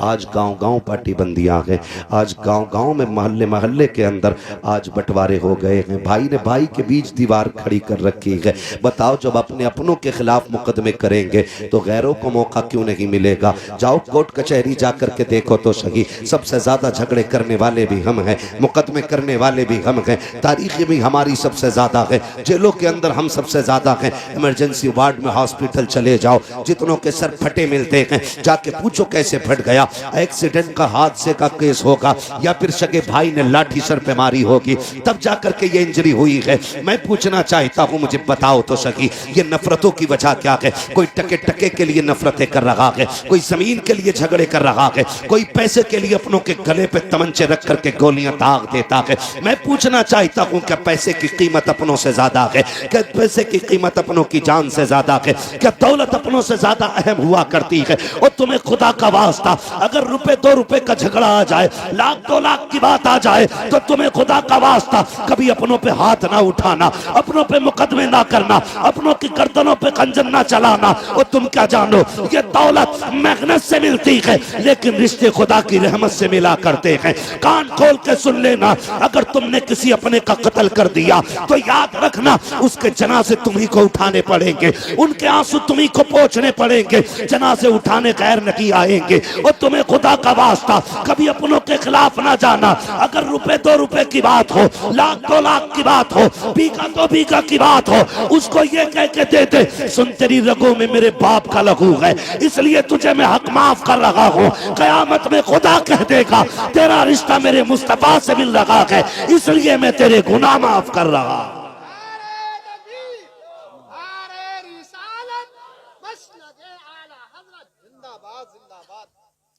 आज गांव गांव पार्टी बंदियां हैं, आज गांव गांव में मोहल्ले मोहल्ले के अंदर आज बंटवारे हो गए हैं। भाई ने भाई के बीच दीवार खड़ी कर रखी है। बताओ जब अपने अपनों के खिलाफ मुकदमे करेंगे तो गैरों को मौका क्यों नहीं मिलेगा? जाओ कोर्ट कचहरी जाकर के देखो तो सही, सबसे ज्यादा झगड़े करने वाले भी हम हैं, मुकदमे करने वाले भी हम हैं, तारीख भी हमारी सबसे ज्यादा है, जेलों के अंदर हम सबसे ज्यादा हैं। इमरजेंसी वार्ड में हॉस्पिटल चले जाओ, जितनों के सर फटे मिलते हैं, जाके पूछो कैसे फट गया। एक्सीडेंट का, हादसे का केस होगा या फिर सगे भाई ने लाठी सर पे मारी होगी, तब जाकर के ये इंजरी हुई है। मैं पूछना चाहता हूँ, मुझे बताओ तो सही, ये नफरतों की वजह क्या है? कोई टके टके के लिए नफरतें कर रहा है, कोई जमीन के लिए झगड़े कर रहा है, कोई पैसे के लिए अपनों के गले पे तमंचे रख करके गोलियां दाग देता है। मैं पूछना चाहता हूँ, क्या पैसे की कीमत अपनों से ज्यादा है? क्या पैसे की कीमत अपनों की जान से ज्यादा है? क्या दौलत अपनों से ज्यादा अहम हुआ करती है? और तुम्हें खुदा का वास्ता, अगर रुपए दो रुपए का झगड़ा आ जाए, लाख दो लाख की बात आ जाए, तो तुम्हें खुदा का वास्ता कभी अपनों पे हाथ ना उठाना, अपनों पे मुकदमे ना करना, अपनों की गर्दनों पे खंजर ना चलाना। और तुम क्या जानो, ये दौलत मेहनत से मिलती है, लेकिन रिश्ते खुदा की रहमत से मिला करते हैं। कान खोल के सुन लेना, अगर तुमने किसी अपने का कत्ल कर दिया तो याद रखना, उसके जनाजे तुम्ही को उठाने पड़ेंगे, उनके आंसू तुम्ही को पोंछने पड़ेंगे, जनाजे उठाने गैर नहीं आएंगे। और तुम्हें खुदा का वास्ता कभी अपनों के खिलाफ ना जाना। अगर रुपए दो रुपए की बात हो, लाख दो लाख की बात हो, बीघा दो बीघा की बात हो, उसको ये कह के दे दे, सुन तेरी रगों में मेरे बाप का लहू है, इसलिए तुझे मैं हक माफ कर रहा हूँ। कयामत में खुदा कह देगा, तेरा रिश्ता मेरे मुस्तफा से मिल रहा है, इसलिए मैं तेरे गुनाह माफ कर रहा हूँ।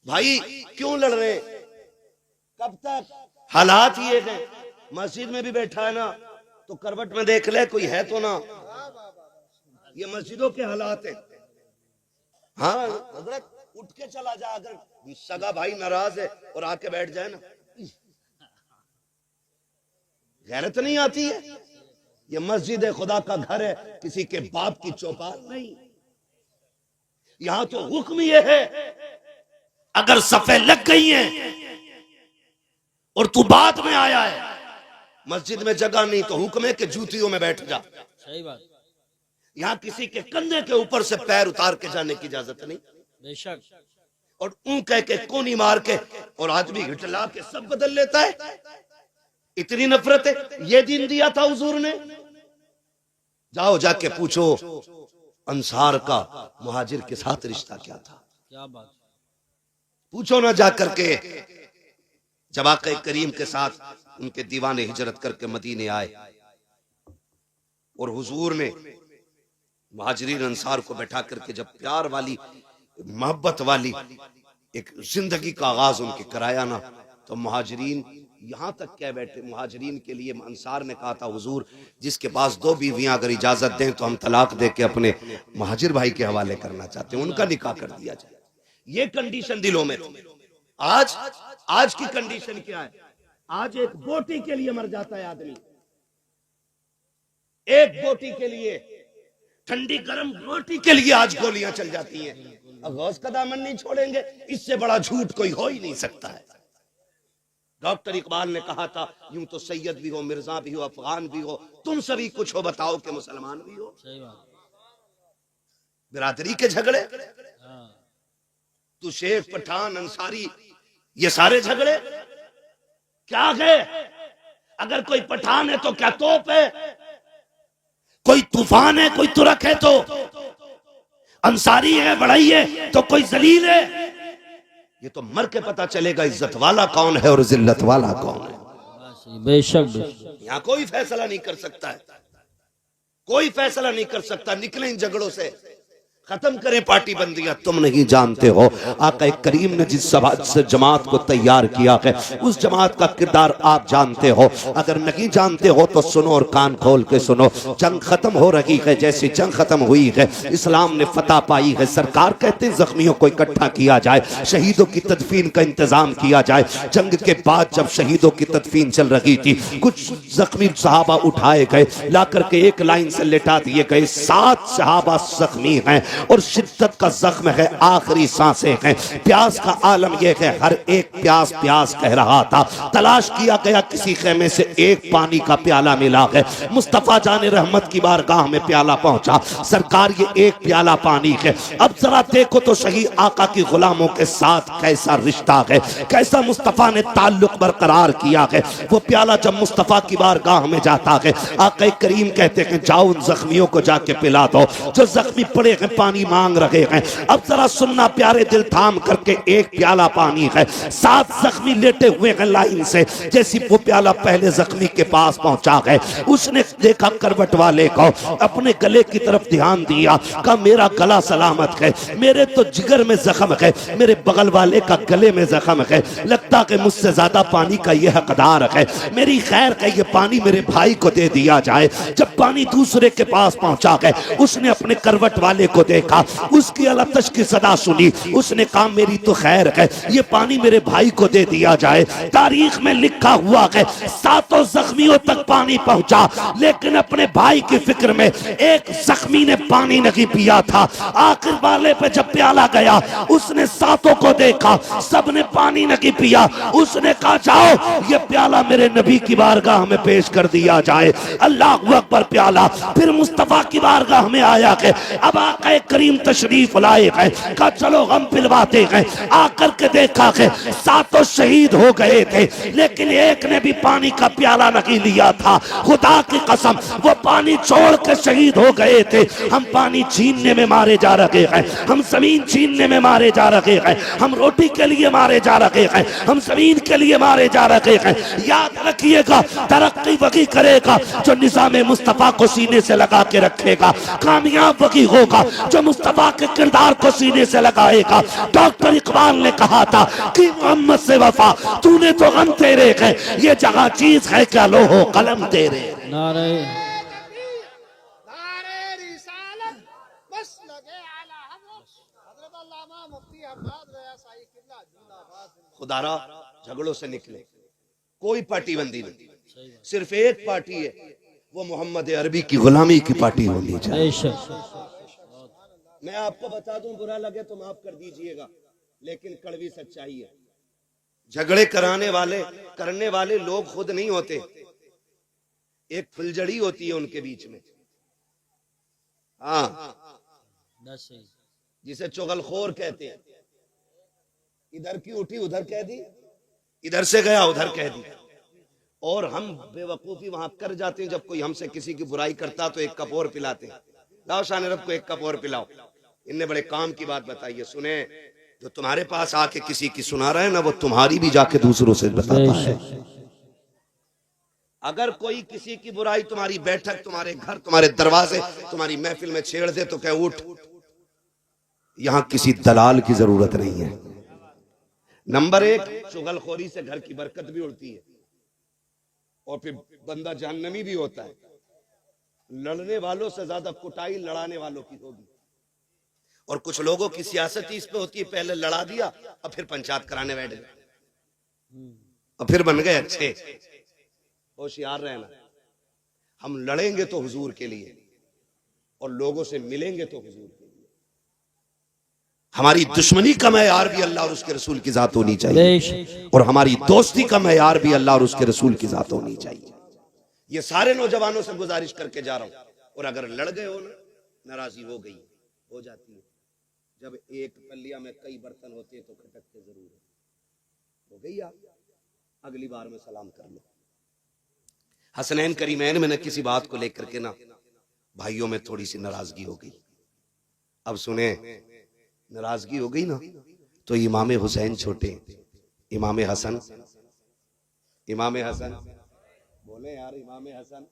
भाई क्यों लड़ रहे? कब तक? हालात ये है, मस्जिद में भी बैठा है ना तो करवट में देख ले कोई है तो ना। ये मस्जिदों के हालात है। हाँ हजरत उठ के चला जा, अगर सगा भाई नाराज है और आके बैठ जाए ना, गैरत नहीं आती है? ये मस्जिद है, खुदा का घर है, किसी के बाप की चौपाल नहीं। यहां तो हुक्म ये है, अगर सफे लग गई हैं और तू बाद में आया है, मस्जिद में जगह नहीं तो हुक्म है कि जूतियों में बैठ जा। सही बात। यहां किसी के कंधे के ऊपर से पैर उतार के जाने की इजाजत नहीं। बेशक। और ऊं कह के कोनी मार के और आदमी हिटला के सब बदल लेता है। इतनी नफरत है। ये दिन दिया था हुजूर ने। जाओ जाके पूछो अंसार का मुहाजिर के साथ रिश्ता क्या था। क्या बात। पूछो ना जाकर के। जब आक़ा करीम के साथ उनके दीवाने हिजरत करके मदीने आए और हुजूर ने मुहाजिरीन अंसार को बैठा करके जब प्यार वाली मोहब्बत वाली एक जिंदगी का आगाज उनके कराया ना, तो मुहाजिरीन यहां तक क्या बैठे, मुहाजिरीन के लिए अंसार ने कहा था हुजूर जिसके पास 2 बीवियां अगर इजाजत दें तो हम तलाक दे के अपने मुहाजिर भाई के हवाले करना चाहते हैं, उनका निकाह कर दिया जाए। ये कंडीशन दिलों में थी। आज की कंडीशन क्या है? आज एक बोटी के लिए मर जाता है आदमी, एक बोटी के लिए, ठंडी गर्म रोटी के लिए आज गोलियां चल जाती हैं। गौस का दामन नहीं छोड़ेंगे, इससे बड़ा झूठ कोई हो ही नहीं सकता है। डॉक्टर इकबाल ने कहा था यूं तो सैयद भी हो, मिर्जा भी हो, अफगान भी हो, तुम सभी कुछ हो, बताओ कि मुसलमान भी हो। सही बात। बिरादरी के झगड़े, तू शेख पठान अंसारी, ये सारे झगड़े क्या है? अगर कोई पठान है तो क्या तोप है, कोई तूफान है, कोई तुरक है तो अंसारी है, बढ़ई है तो कोई जलील है। ये तो मर के पता चलेगा इज्जत वाला कौन है और जिल्लत वाला कौन है। बेशक। यहां कोई फैसला नहीं कर सकता है, कोई फैसला नहीं कर सकता। निकले इन झगड़ों से, खत्म करें पार्टी बंदियां। तुम नहीं जानते हो आका करीम ने जिस से जमात को तैयार किया है, उस जमात का किरदार आप जानते हो। अगर नहीं जानते हो तो सुनो और कान खोल के सुनो। जंग खत्म हो रही है, जैसी जंग खत्म हुई है इस्लाम ने फतह पाई है। सरकार कहते हैं जख्मियों को इकट्ठा किया जाए, शहीदों की तदफीन का इंतजाम किया जाए। जंग के बाद जब शहीदों की तदफीन चल रही थी, कुछ जख्मी सहाबा उठाए गए, ला करके एक लाइन से लेटा दिए गए। 7 सहाबा जख्मी हैं। और शिद्दत का जख्म है, आखिरी सांसें हैं। प्यास का आलम यह है, हर एक प्यास प्यास कह रहा था। तलाश किया गया, किसी खेमे से एक पानी का प्याला मिला है। मुस्तफा जाने रहमत की बारगाह में प्याला पहुंचा। सरकार ये एक प्याला पानी है। अब जरा देखो तो सही, आका की गुलामों के साथ कैसा रिश्ता है, कैसा मुस्तफा ने ताल्लुक बरकरार किया है। वो प्याला जब मुस्तफा की बारगाह में जाता है, आका करीम कहते हैं जाओ उन जख्मियों को जाके पिला दो जो जख्मी पड़े हैं, पानी मांग रहे हैं। अब जरा सुनना प्यारे दिल, थाम करके एक प्याला पानी है। 7 जख्मी लेटे हुए हैं लाइन से। जैसी वो प्याला पहले जख्मी के पास पहुंचा है, उसने देखा करवट वाले को, अपने गले की तरफ ध्यान दिया, कहा मेरा गला सलामत है, मेरे तो जिगर में जख्म है, मेरे बगल वाले का गले में जख्म है, लगता है मुझसे ज्यादा पानी का यह हकदार है, मेरी खैर का ये पानी मेरे भाई को दे दिया जाए। जब पानी दूसरे के पास पहुंचा है, उसने अपने करवट वाले को देखा, उसकी अलतश की सदा सुनी, उसने कहा मेरी तो खैर है, ये पानी मेरे भाई को दे दिया जाए। तारीख में लिखा हुआ है 7 जख्मियों तक पानी पहुंचा, लेकिन अपने भाई की फिक्र में एक जख्मी ने पानी नहीं पिया था। आखिर वाले पे जब प्याला गया, उसने 7 को देखा, सबने पानी नहीं पिया। उसने कहा जाओ ये प्याला मेरे नबी की बारगाह में पेश कर दिया जाए। अल्लाह अकबर। प्याला फिर मुस्तफा की बारगाह में आया है। अब आका करीम तशरीफ लाए हैं, कहा चलो हम पिलवाते हैं। आकर के देखा है 7 शहीद हो गए थे, लेकिन एक ने भी पानी का प्याला नहीं लिया था। खुदा की कसम वो पानी छोड़ के शहीद हो गए थे। हम पानी छीनने में मारे जा रहे हैं, हम जमीन छीनने में मारे जा रहे हैं, हम रोटी के लिए मारे जा रहे हैं, हम जमीन के लिए मारे जा रहे हैं। याद रखिएगा, तरक्की वही करेगा जो निज़ाम मुस्तफा को सीने से लगा के रखेगा। कामयाब वही होगा जो मुस्तफा के किरदार को सीने से लगाएगा। डॉक्टर इकबाल ने कहा था कि मोहम्मद से वफा तूने तो गम तेरे है, ये जगह चीज है क्या लोहो कलम तेरे। नारे खुदारा झगड़ों से निकले, कोई पार्टी बंदी नहीं, सिर्फ एक पार्टी है, वो मोहम्मद अरबी की गुलामी की पार्टी होनी चाहिए। मैं आपको बता दूं, बुरा लगे तो माफ कर दीजिएगा, लेकिन कड़वी सच्चाई है। झगड़े करने वाले लोग खुद नहीं होते, एक फुलझड़ी होती है उनके बीच में। हाँ, जिसे चुगलखोर कहते हैं। इधर की उठी उधर कह दी, इधर से गया उधर कह दी। और हम बेवकूफी वहां कर जाते हैं, जब कोई हमसे किसी की बुराई करता तो एक कप और पिलाते हैं। लाओ शान रब को एक कप और पिलाओ। इनने बड़े काम की बात बताई है, सुने। जो तुम्हारे पास आके किसी की सुना रहा है ना, वो तुम्हारी भी जाके दूसरों से बताता है। अगर कोई किसी की बुराई तुम्हारी बैठक, तुम्हारे घर, तुम्हारे दरवाजे, तुम्हारी महफिल में छेड़ दे तो कह उठ, यहां किसी दलाल की जरूरत नहीं है। नंबर 1, चुगलखोरी से घर की बरकत भी उड़ती है और फिर बंदा जहन्नमी भी होता है। लड़ने वालों से ज्यादा कुटाई लड़ाने वालों की होगी। और कुछ लोगों की सियासत इस पे होती है, पहले लड़ा दिया और फिर पंचायत कराने बैठ गए और फिर बन गए अच्छे। होशियार रहना, हम लड़ेंगे तो हुजूर के लिए और लोगों से मिलेंगे तो हुजूर के लिए। हमारी दुश्मनी का मैयार भी अल्लाह और उसके रसूल की जात होनी चाहिए, और हमारी दोस्ती का मैयार भी अल्लाह और उसके रसूल की जात होनी चाहिए। ये सारे नौजवानों से गुजारिश करके जा रहा हूं। और अगर लड़ गए हो ना, नाराजगी हो जाती है। जब एक पल्लिया में कई बर्तन होते हैं तो खटकते जरूर है। हो गई आप, अगली बार में सलाम कर लो। हसनैन करीमैन में न किसी बात को लेकर के ना भाइयों में थोड़ी सी नाराजगी हो गई। अब सुने, नाराजगी हो गई ना तो इमाम हुसैन छोटे, इमाम हसन बोले यार, इमाम हसन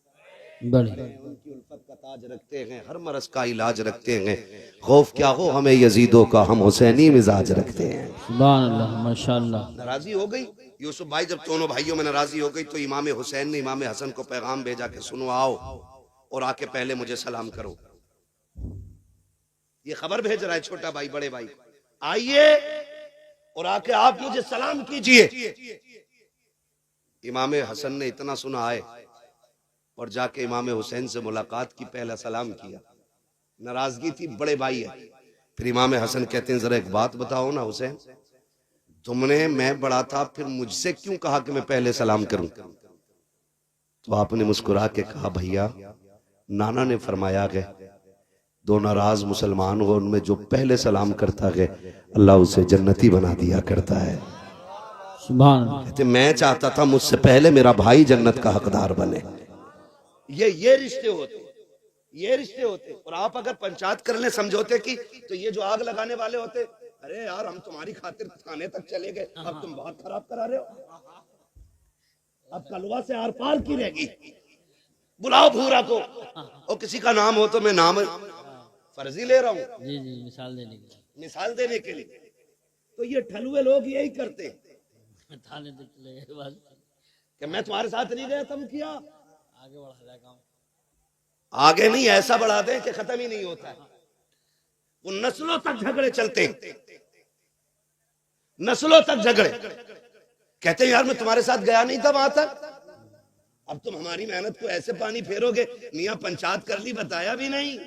उनकी उल्फत का ताज रखते हैं, हर मरज का इलाज रखते हैं। खौफ क्या हो हमें यजीदों का, हम हुसैनी मिजाज रखते हैं। सुभान अल्लाह, माशाअल्लाह। नाराजी हो गई यूसुफ भाई, जब दोनों भाइयों में नाराजी हो गई तो इमाम हुसैन ने इमाम हसन को पैगाम भेजा कि सुनो, आओ और आके पहले मुझे सलाम करो। ये खबर भेज रहा है छोटा भाई बड़े भाई, आइए और आके आप मुझे सलाम कीजिए। इमाम हसन ने इतना सुना आए और जाके इमाम हुसैन से मुलाकात की, पहला सलाम किया। नाराजगी थी, बड़े भाई है, फिर इमाम हसन कहते हैं जरा एक बात बताओ ना हुसैन, तुमने मैं बड़ा था फिर मुझसे क्यों कहा कि मैं पहले सलाम करूं? तो आपने मुस्कुरा के कहा भैया नाना ने फरमाया है दो नाराज मुसलमान हो उनमें जो पहले सलाम करता है अल्लाह उसे जन्नती बना दिया करता है। सुभान। कहते मैं चाहता था मुझसे पहले मेरा भाई जन्नत का हकदार बने। ये रिश्ते होते, ये रिश्ते होते। और आप अगर पंचायत कर ले समझौते की तो ये जो आग लगाने वाले होते, अरे यार हम तुम्हारी खातिर थाने तक चले गए, अब तुम बात खराब करा रहे हो, अब कलवा से आर पार की रहेगी, बुलाओ भूरा को। और किसी का नाम हो तो मैं नाम फर्जी ले रहा हूँ, जी जी, मिसाल देने के लिए, मिसाल देने के लिए। तो ये ठलुए लोग यही करते थाने तक चले गए बस, कि मैं तुम्हारे साथ नहीं गया, तुम किया आगे बढ़ा जाए काम। आगे नहीं ऐसा बढ़ा दे कि खत्म ही नहीं होता है। वो नस्लों तक झगड़े चलते, नस्लों तक झगड़े। कहते हैं यार मैं तुम्हारे साथ गया नहीं था वहां तक, अब तुम हमारी मेहनत को ऐसे पानी फेरोगे। मियां पंचायत कर ली, बताया भी नहीं।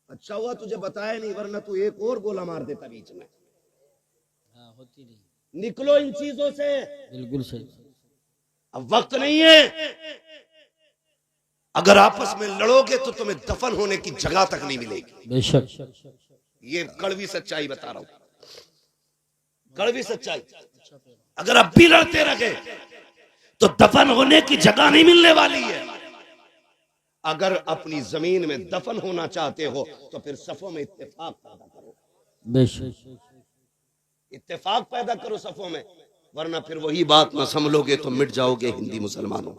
अच्छा हुआ तुझे बताया नहीं, वरना तू एक और गोला मार देता बीच में। हाँ, होती नहीं। निकलो इन चीजों से, बिल्कुल सही। अब वक्त नहीं है। अगर आपस में लड़ोगे तो तुम्हें दफन होने की जगह तक नहीं मिलेगी। बेशक, ये कड़वी सच्चाई बता रहा हूं, कड़वी सच्चाई। अगर अब भी लड़ते रहे तो दफन होने की जगह नहीं मिलने वाली है। अगर अपनी जमीन में दफन होना चाहते हो तो फिर सफों में इत्तेफाक पैदा करो। बेशक, इत्तेफाक पैदा करो सफों में, वरना फिर वही बात ना संभलोगे तो मिट जाओगे हिंदी मुसलमानों।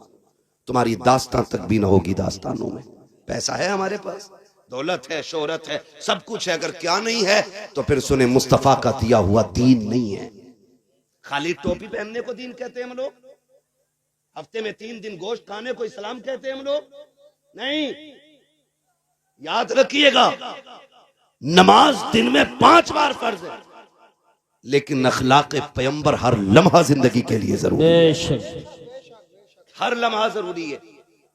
तुम्हारी दास्तान तक भी ना होगी दास्तानों में। पैसा है हमारे पास, दौलत है, शोहरत है, सब कुछ है, अगर क्या नहीं है तो फिर सुने मुस्तफा का दिया हुआ दीन नहीं है। खाली टोपी पहनने को दीन कहते हैं हम लोग, हफ्ते में 3 दिन गोश्त खाने को इस्लाम कहते हैं हम लोग, नहीं। याद रखिएगा नमाज दिन में 5 बार फर्ज है, लेकिन अखलाक पैगंबर हर लम्हा जिंदगी के लिए जरूरी है। बेशक, हर लम्हा जरूरी है।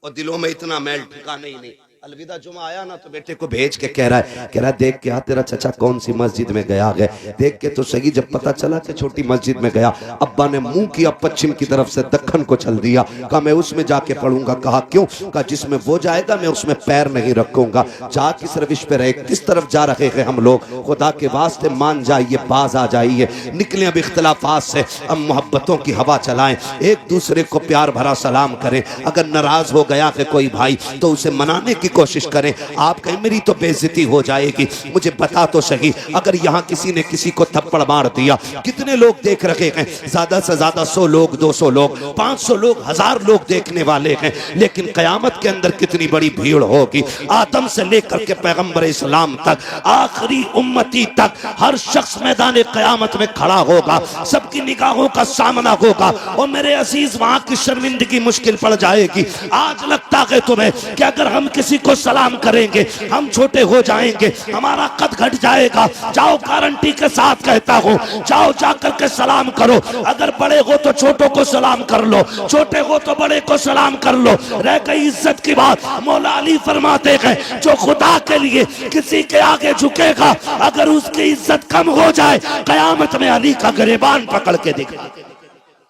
और दिलों में इतना मैल ठिकाने ही नहीं। अलविदा जुमा आया ना तो बेटे को भेज के कह रहा है देख के तेरा चचा कौन सी मस्जिद में गया है, देख के तो सही। जब पता चला कि छोटी मस्जिद में गया, अब्बा ने मुंह किया पश्चिम की तरफ से दक्खन को चल दिया। कहा मैं उसमें जाके पढ़ूंगा। कहा क्यों? कहा जिसमें वो जाएगा मैं उसमें पैर नहीं रखूंगा। जा किस रविश पे रहे, किस तरफ जा रहे हैं हम लोग, खुदा के वास्ते मान जाइए, बाज आ जाइए, निकले अब इख्तलाफात से, अब मोहब्बतों की हवा चलाएं, एक दूसरे को प्यार भरा सलाम करें। अगर नाराज हो गया है कोई भाई तो उसे मनाने की कोशिश करें। आप कहें मेरी तो बेइज्जती हो जाएगी, मुझे बता तो सही, अगर यहाँ किसी ने किसी को थप्पड़ मार दिया, कितने लोग देख रहे हैं? ज्यादा से ज्यादा 100 लोग, 200 लोग, 500 लोग, 1000 लोग देखने वाले हैं। लेकिन कयामत के अंदर कितनी बड़ी भीड़ होगी। आदम से लेकर के पैगंबर इस्लाम तक, आखिरी उम्मती तक, हर शख्स मैदान कयामत में खड़ा होगा, सबकी निगाहों का सामना होगा। और मेरे अजीज वहां की शर्मिंदगी मुश्किल पड़ जाएगी। आज लगता है तुम्हें कि अगर हम किसी को सलाम करेंगे हम छोटे हो जाएंगे, हमारा कद घट जाएगा। जाओ गारंटी के साथ कहता हूं, जाओ जाकर के सलाम करो। अगर बड़े हो तो छोटों को सलाम कर लो, छोटे हो तो बड़े को सलाम कर लो। रह गई इज्जत की बात, मौला अली फरमाते हैं जो खुदा के लिए किसी के आगे झुकेगा, अगर उसकी इज्जत कम हो जाए कयामत में अली का गिरबान पकड़ के दिखा।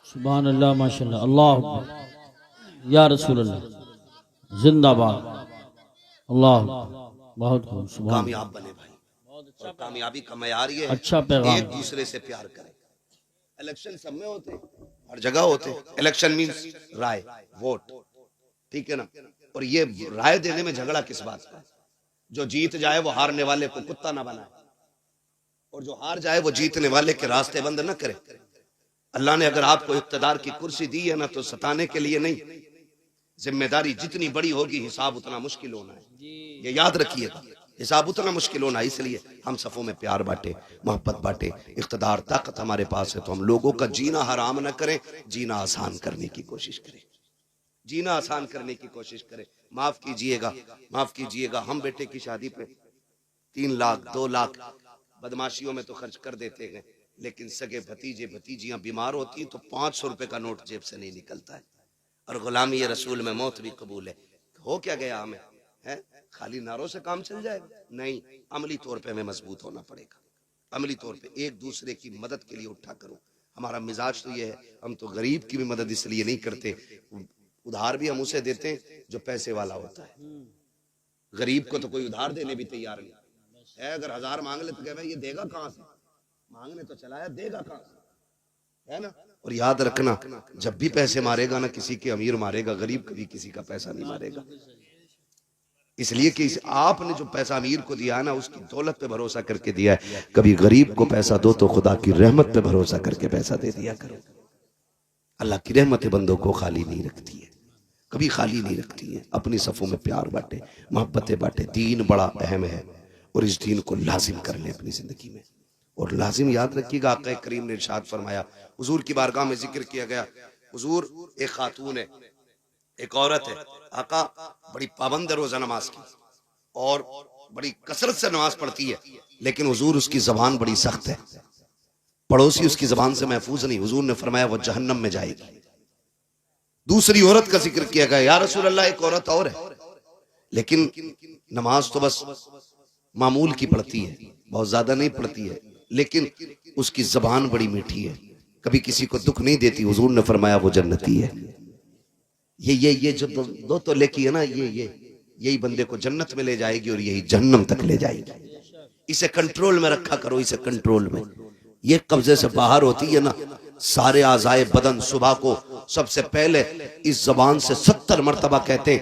सुभान अल्लाह, माशाअल्लाह, अल्लाह या रसूल अल्लाह, जिंदाबाद, अल्लाह, बहुत खूब, सुभान। कामयाब बने भाई, और कामयाबी का मयार ये है अच्छा पैगाम, एक दूसरे से प्यार करें। इलेक्शन सब में होते, हर जगह होते। इलेक्शन मींस राय, वोट, ठीक है ना। और ये राय देने में झगड़ा किस बात का? जो जीत जाए वो हारने वाले को कुत्ता ना बनाए, और जो हार जाए वो जीतने वाले के रास्ते बंद न करे। अल्लाह ने अगर आपको इख्तिदार की कुर्सी दी है ना तो सताने के लिए नहीं, जिम्मेदारी जितनी बड़ी होगी हिसाब उतना मुश्किल होना है, ये याद रखिएगा। हिसाब उतना मुश्किल होना, इसलिए हम सफों में प्यार बांटे, मोहब्बत बांटे। इख्तिदार ताकत हमारे पास है तो हम लोगों का जीना हराम न करें, जीना आसान करने की कोशिश करें, जीना आसान करने की कोशिश करें। माफ कीजिएगा, माफ कीजिएगा, हम बेटे की शादी पे 3 लाख 2 लाख बदमाशियों में तो खर्च कर देते हैं, लेकिन सगे भतीजे भतीजियां बीमार होती हैं तो 500 रुपए का नोट जेब से नहीं निकलता है। और गुलामी रसूल में मौत भी कबूल है। हो क्या गया हमें, है? खाली नारों से काम चल जाएगा? नहीं, अमली तौर पे हमें मजबूत होना पड़ेगा। अमली तौर पे एक दूसरे की मदद के लिए उठा करो। हमारा मिजाज तो ये है, हम तो गरीब की भी मदद इसलिए नहीं करते, उधार भी हम उसे देते हैं जो पैसे वाला होता है। गरीब को तो कोई उधार देने भी तैयार नहीं है। अगर 1000 मांग ले तो कह भाई ये देगा कहां से, मांगने तो चला है, देगा कहां से, है ना। और याद रखना, जब भी पैसे मारेगा ना, किसी के अमीर मारेगा, गरीब कभी किसी का पैसा नहीं मारेगा। इसलिए कि आपने जो पैसा अमीर को दिया ना, उसकी दौलत पे भरोसा करके दिया है। कभी गरीब को पैसा दो तो खुदा की रहमत पे भरोसा करके पैसा दे दिया करो। अल्लाह की रहमतें बंदों को खाली नहीं रखती है, कभी खाली नहीं रखती है। अपनी सफ़ों में प्यार बांटे, मोहब्बतें बांटे। दीन बड़ा अहम है और इस दीन को लाजिम कर ले अपनी जिंदगी में। और लाजिम याद रखिएगा, आका करीम ने इरशाद फरमाया, हुजूर की बारगाह में जिक्र किया गया, हुजूर एक खातून है, एक औरत है, आका बड़ी पाबंद है रोजा नमाज की और बड़ी कसरत से नमाज पढ़ती है, लेकिन हुजूर उसकी जबान बड़ी सख्त है, पड़ोसी उसकी जबान से महफूज नहीं। हुजूर ने फरमाया वो जहन्नम में जाएगी। दूसरी औरत का जिक्र किया गया, या रसूल अल्लाह एक औरत और है, लेकिन नमाज तो बस मामूल की पढ़ती है, बहुत ज्यादा नहीं पढ़ती है, लेकिन उसकी जबान बड़ी मीठी है, कभी किसी को दुख नहीं देती। हुजूर ने फरमाया वो जन्नती है। ये जो दो तो लेकी है ना, यही बंदे को जन्नत में ले जाएगी और यही जहन्नम तक ले जाएगी। इसे कंट्रोल में रखा करो, इसे कंट्रोल में। ये कब्जे से बाहर होती है ना, सारे आज़ाए बदन सुबह को सबसे पहले इस जबान से 70 मरतबा कहते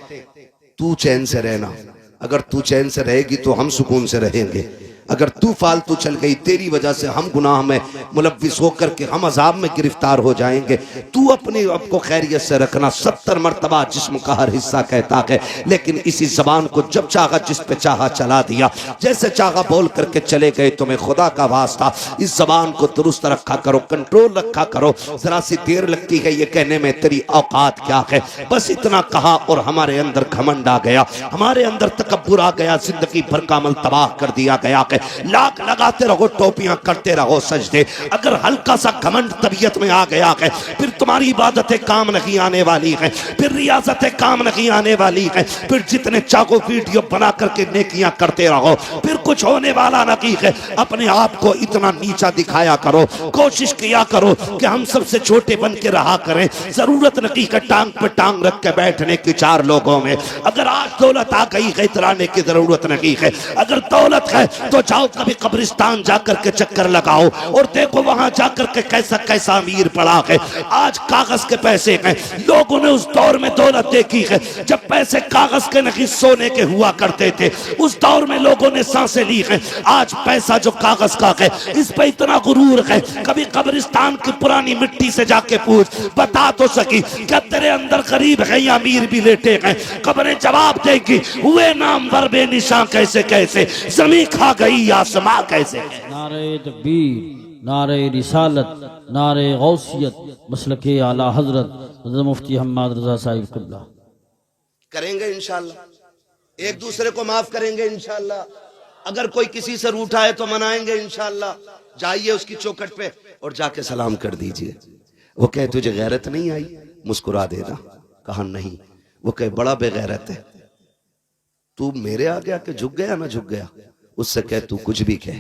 तू चैन से रहना, अगर तू चैन से रहेगी तो हम सुकून से रहेंगे, अगर तू फालतू चल गई तेरी वजह से हम गुनाह में मुलव्विस होकर के हम अजाब में गिरफ्तार हो जाएंगे। तू अपने आप को खैरियत से रखना। 70 मरतबा जिस्म का हर हिस्सा कहता है, लेकिन इसी जबान को जब चाहा जिस पे चाहा चला दिया, जैसे चाहा बोल करके चले गए। तुम्हें खुदा का वास्ता इस जबान को दुरुस्त रखा करो, कंट्रोल रखा करो। जरा सी देर लगती है ये कहने में तेरी औकात क्या है, बस इतना कहा और हमारे अंदर घमंड आ गया, हमारे अंदर तकब्बुर आ गया, जिंदगी भर का अमल तबाह कर दिया गया। लाख लगाते रहो, टोपियां करते रहो सजदे, अगर हल्का सा घमंड तबीयत में आ गया है, फिर तुम्हारी इबादतें काम नहीं आने वाली हैं, फिर रियाजतें काम नहीं आने वाली हैं, फिर जितने चाहो वीडियो बना करके नेकियां करते रहो, फिर कुछ होने वाला नहीं है। अपने आप को इतना नीचा दिखाया करो, कोशिश किया करो कि हम सबसे छोटे बन के रहा करें। जरूरत नहीं है टांग पे टांग रख के बैठने की 4 लोगों में। अगर आज दौलत आ गई है, इतराने की जरूरत नहीं है। अगर दौलत है तो जाओ कभी कब्रिस्तान जाकर के चक्कर लगाओ और देखो वहां जाकर के कैसा कैसा अमीर पड़ा है। आज कागज के पैसे हैं, लोगों ने उस दौर में दौलत देखी है जब पैसे कागज के नहीं सोने के हुआ करते थे, उस दौर में लोगों ने सांसें ली हैं। आज पैसा जो कागज का है, इस पे इतना गुरूर है। कभी कब्रिस्तान की पुरानी मिट्टी से जाके पूछ, बता तो सकी क्या तेरे अंदर गरीब है या अमीर भी लेटे हैं? कब्रें जवाब देगी, हुए नामवर बेनिशान कैसे कैसे, जमीन खा गई आसमां कैसे। नारे तकबीर, नारे रिसालत, नारे गौसियत, मसलके आला हजरत हज़रत मुफ्ती हम्माद रजा साहिब क़िबला। करेंगे इंशाअल्लाह, एक दूसरे को माफ करेंगे इंशाअल्लाह। अगर कोई किसी से रूठा है तो मनाएंगे इंशाअल्लाह। जाइए उसकी चौखट पे और जाके सलाम कर दीजिए। वो कहे तुझे गैरत नहीं आई, मुस्कुरा देना। कहा नहीं। वो कहे बड़ा बेगैरत है, तू मेरे आगे आके झुक गया ना झुक गया। उससे कह तू कुछ भी कह,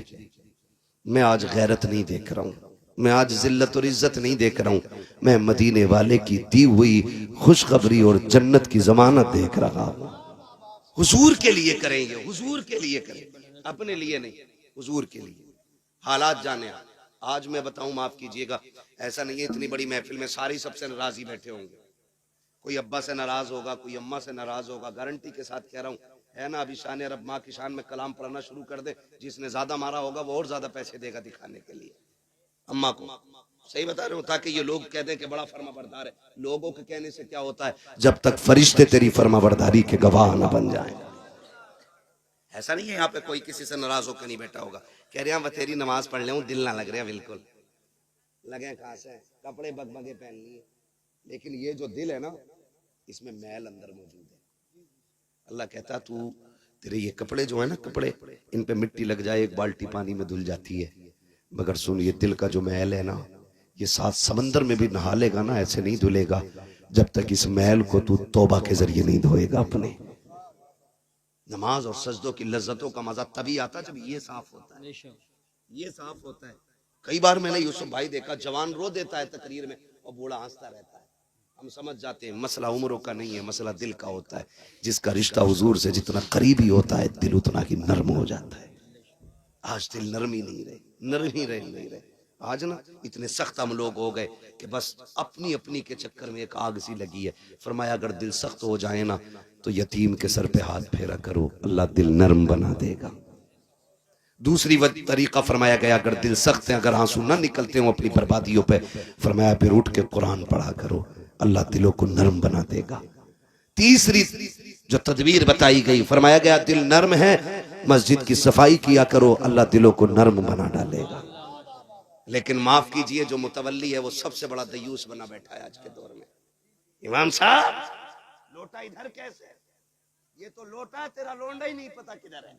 मैं आज गैरत नहीं देख रहा हूं, मैं आज जिल्लत और इज्जत नहीं देख रहा हूं, मैं मदीने वाले की दी हुई खुशखबरी और जन्नत की जमानत देख रहा हूं। हुजूर के लिए करेंगे, हुजूर के लिए करेंगे, अपने लिए नहीं, हुजूर के लिए। हालात जाने आज मैं बताऊं, माफ कीजिएगा, ऐसा नहीं है इतनी बड़ी महफिल में सारी सबसे नाराज ही बैठे होंगे। कोई अब्बा से नाराज होगा, कोई अम्मा से नाराज होगा, गारंटी के साथ कह रहा हूं, है ना। अभी शान रब माँ की शान में कलाम पढ़ना शुरू कर दे, जिसने ज्यादा मारा होगा वो और ज्यादा पैसे देगा दिखाने के लिए अम्मा को। सही बता रहे हो, ताकि ये लोग कह दें कि बड़ा फर्माबरदार है। लोगों के कहने से क्या होता है, जब तक फरिश्ते तेरी फर्माबरदारी के गवाह न बन जाए। ऐसा नहीं है यहाँ पे कोई किसी से नाराज होकर नहीं बैठा होगा। कह रहे हैं तेरी नमाज पढ़ ले, दिल ना लग रहा, बिल्कुल लगे कहां से, कपड़े बगबगे पहन लिए, लेकिन ये जो दिल है ना, इसमें मैल अंदर मौजूद है। अल्लाह कहता तू, तेरे ये कपड़े जो है ना, कपड़े इन पे मिट्टी लग जाए 1 बाल्टी पानी में धुल जाती है, मगर सुन ये दिल का जो मैल है ना, ये 7 समंदर में भी नहा लेगा ना, ऐसे नहीं धुलेगा जब तक इस मैल को तू तौबा के जरिए नहीं धोएगा अपने। नमाज और सजदों की लज्जतों का मजा तभी आता जब ये साफ होता है, बेशक ये साफ होता है। कई बार मैंने यूसुफ भाई देखा, जवान रो देता है तकरीर में और बूढ़ा हंसता रहता है। हम समझ जाते हैं मसला उम्रों का नहीं है, मसला दिल का होता है। जिसका रिश्ता हुजूर से जितना करीबी होता है, दिल उतना ही नर्म हो जाता है। आज दिल नरम ही नहीं रहे, नरम ही रहे नहीं रहे। आज ना इतने सख्त हम लोग हो गए कि बस अपनी अपनी के चक्कर में एक आग सी लगी है। फरमाया अगर दिल सख्त हो जाए ना तो यतीम के सर पे हाथ फेरा करो, अल्लाह दिल नरम बना देगा। दूसरी तरीका फरमाया गया, अगर दिल सख्त है, अगर आंसू ना निकलते हो अपनी बर्बादियों पे, फरमाया फिर उठ के कुरान पढ़ा करो, अल्लाह दिलों को नरम बना देगा। तीसरी जो तदबीर बताई गई, फरमाया गया दिल नर्म है, मस्जिद की सफाई किया करो, अल्लाह दिलों को नर्म बना डालेगा। लेकिन माफ कीजिए, जो मुतवल्ली है वो सबसे बड़ा दयूस बना बैठा है आज के दौर में। इमाम साहब लोटा इधर कैसे, ये तो लोटा तेरा लोंडा ही नहीं पता किधर है।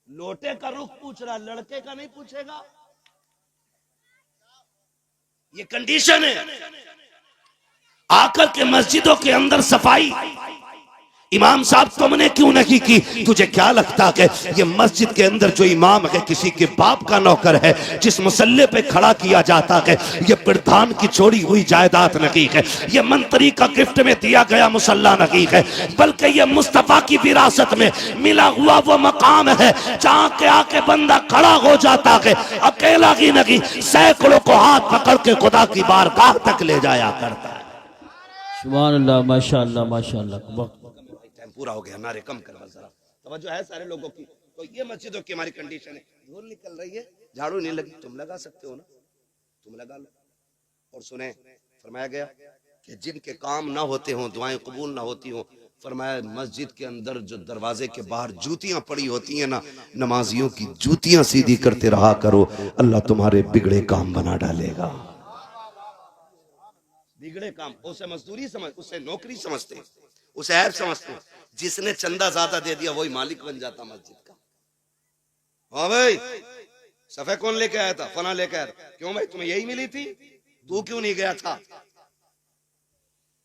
लोटे का रुख पूछ रहा, लड़के का नहीं पूछेगा। ये कंडीशन है। आकर के मस्जिदों के अंदर सफाई, इमाम साहब तुमने क्यों नहीं की? तुझे क्या लगता है ये मस्जिद के अंदर जो इमाम है किसी के बाप का नौकर है? जिस मुसल्ले पे खड़ा किया जाता है ये प्रधान की छोड़ी हुई जायदाद नहीं है, ये मंत्री का गिफ्ट में दिया गया मुसल्ला नहीं है, बल्कि ये मुस्तफा की विरासत में मिला हुआ वो मकाम है जहाँ के आके बंदा खड़ा हो जाता है, अकेला ही नहीं सैकड़ों को हाथ पकड़ के खुदा की बारगाह तक ले जाया करता है। सुभान अल्लाह, माशाअल्लाह माशाअल्लाह। पूरा हो गया, नारे कम कर जरा, तवज्जो है सारे लोगों की। तो ये मस्जिदों की हमारी कंडीशन है। धूल निकल रही है, झाड़ू नहीं लगी, तुम लगा सकते हो ना, तुम लगा लो। और सुने, फरमाया गया कि जिनके काम ना होते हों, दुआएं कबूल ना होती हों, फरमाया मस्जिद के अंदर जो दरवाजे के बाहर जूतियां पड़ी होती हैं ना, नमाजियों की जूतियां सीधी करते रहा करो, अल्लाह तुम्हारे बिगड़े काम बना डालेगा। बिगड़े काम उसे मजदूरी समझ, उसे नौकरी समझते, उसे ऐप समझते। जिसने चंदा ज्यादा दे दिया वही मालिक बन जाता मस्जिद का। हाँ भाई, सफे कौन लेके आया था? फना लेके आया था। क्यों भाई, तुम्हें यही मिली थी, तू क्यों नहीं गया था?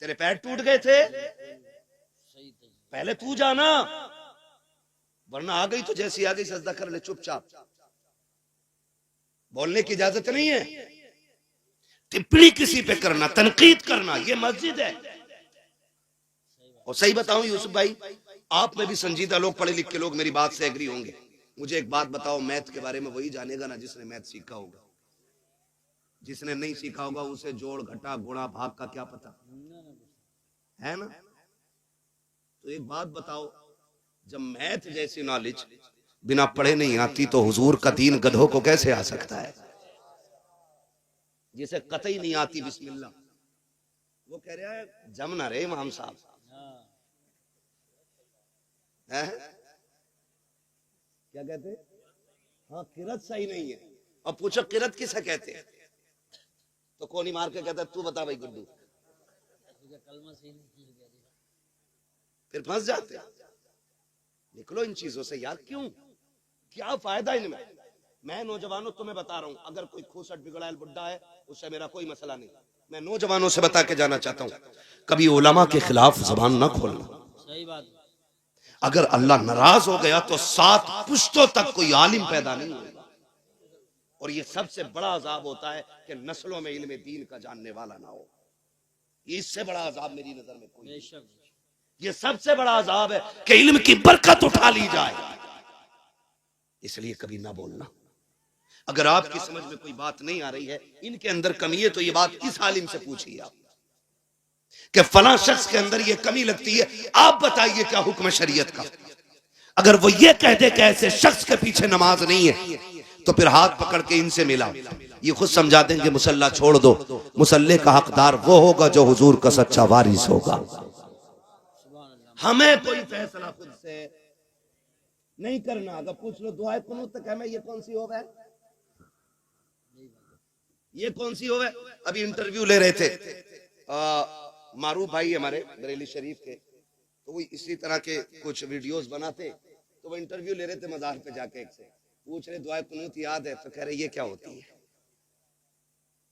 तेरे पैर टूट गए थे, पहले तू जाना, वरना आ गई तो जैसी आ गई सजदा कर ले चुपचाप। बोलने की इजाजत नहीं है, टिप्पणी किसी पे करना, तनकीद करना, ये मस्जिद है। और सही बताऊं यूसुफ भाई, आप में भी संजीदा लोग, पढ़े लिखे लोग मेरी बात से एग्री होंगे। मुझे एक बात बताओ, मैथ के बारे में वही जानेगा ना जिसने मैथ सीखा होगा। जिसने नहीं सीखा होगा उसे जोड़ घटा गुणा भाग का क्या पता है ना। तो एक बात बताओ, जब मैथ जैसी नॉलेज बिना पढ़े नहीं आती तो हुजूर का दीन गधों को कैसे आ सकता है? जिसे कतई नहीं आती बिस्मिल्लाह, वो कह रहा है जम ना रे इमाम साहब है? क्या कहते? हाँ, किरत सही नहीं है। अब पूछो किरत किसे कहते हैं, तो कौन ही मार के कहता है तू बता भाई गुड्डू, फिर फंस जाते हैं। निकलो इन चीजों से यार, क्यों, क्या फायदा इनमें? मैं नौजवानों तुम्हें बता रहा हूं, अगर कोई खूसट बिगड़ायल बुड्ढा है उससे मेरा कोई मसला नहीं। मैं नौजवानों से बता के जाना चाहता हूं, कभी उलमा के खिलाफ जबान ना खोलना। सही बात। अगर अल्लाह नाराज हो गया तो 7 पुश्तों तक कोई आलिम पैदा नहीं होगा। और ये सबसे बड़ा अजाब होता है कि नस्लों में इल्म दीन का जानने वाला ना हो। इससे बड़ा अजाब मेरी नजर में कोई नहीं। ये सबसे बड़ा अजाब है कि इल्म की बरकत उठा ली जाए। इसलिए कभी ना बोलना। अगर आपकी समझ में कोई बात नहीं आ रही है, इनके अंदर कमी है, तो ये बात किस आलिम से पूछिए आप कि फला शख्स के अंदर ये कमी लगती है, आप बताइए क्या हुक्म शरीयत का। अगर वो ये कह दे कि ऐसे शख्स के पीछे नमाज नहीं है, तो फिर हाथ पकड़ के इनसे मिला, ये खुद समझा देंगे मुसल्ला छोड़ दो। मुसल्ले का हकदार वो होगा जो हुजूर का सच्चा वारिस होगा। हमें कोई फैसला खुद से नहीं करना। अगर पूछ लो दुआए कुनूत तक हमें, ये कौन सी होवे है, ये कौन सी होवे? अभी इंटरव्यू ले रहे थे मारूफ भाई हमारे बरेली शरीफ के, तो वो इसी तरह के कुछ वीडियोस बनाते, तो वो इंटरव्यू ले रहे थे मजार पे जाके, एक से पूछ रहे दुआ कुनूत याद है? तो कह रहे ये क्या होती है?